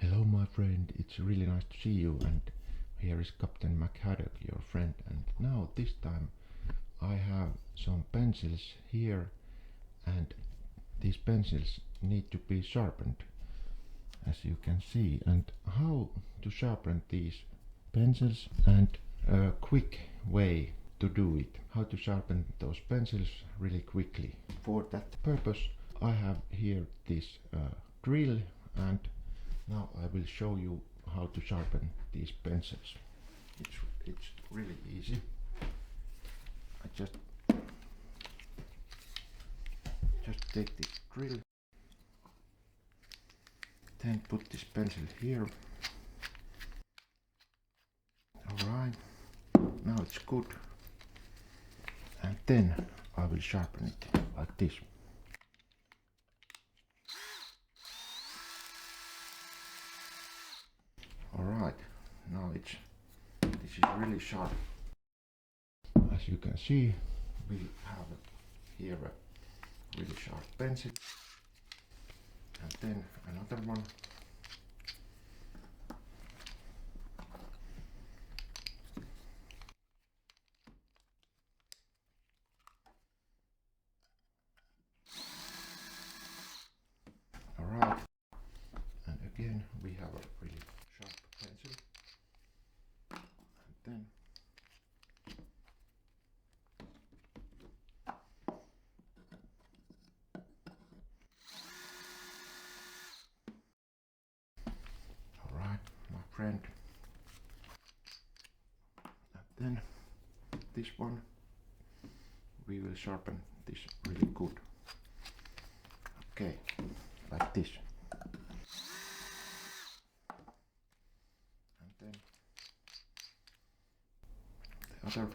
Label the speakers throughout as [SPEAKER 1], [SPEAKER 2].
[SPEAKER 1] Hello my friend, it's really nice to see you, and here is Captain McHaddock, your friend, and now this time I have some pencils here, and these pencils need to be sharpened, as you can see. And how to sharpen these pencils, and a quick way to do it, how to sharpen those pencils really quickly. For that purpose I have here this drill, and now I will show you how to sharpen these pencils. It's really easy. I just take this drill, then put this pencil here. Alright, now it's good, and then I will sharpen it like this. Alright, now this is really sharp. As you can see, we have here a really sharp pencil, and then another one. Alright, and again we have a really sharp pencil, and then alright, my friend, and then this one we will sharpen this really good. Okay, like this. And then the other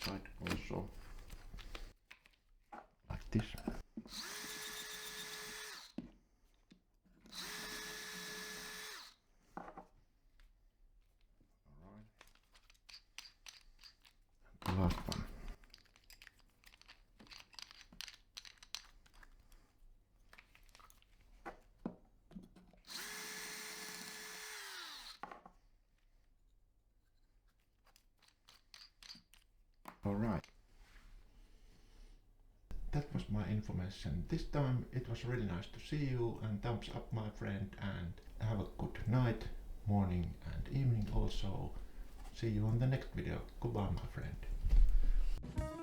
[SPEAKER 1] side also like this. Alright. And the last one. Alright, that was my information this time. It was really nice to see you, and thumbs up my friend, and have a good night, morning and evening also. See you on the next video. Goodbye my friend.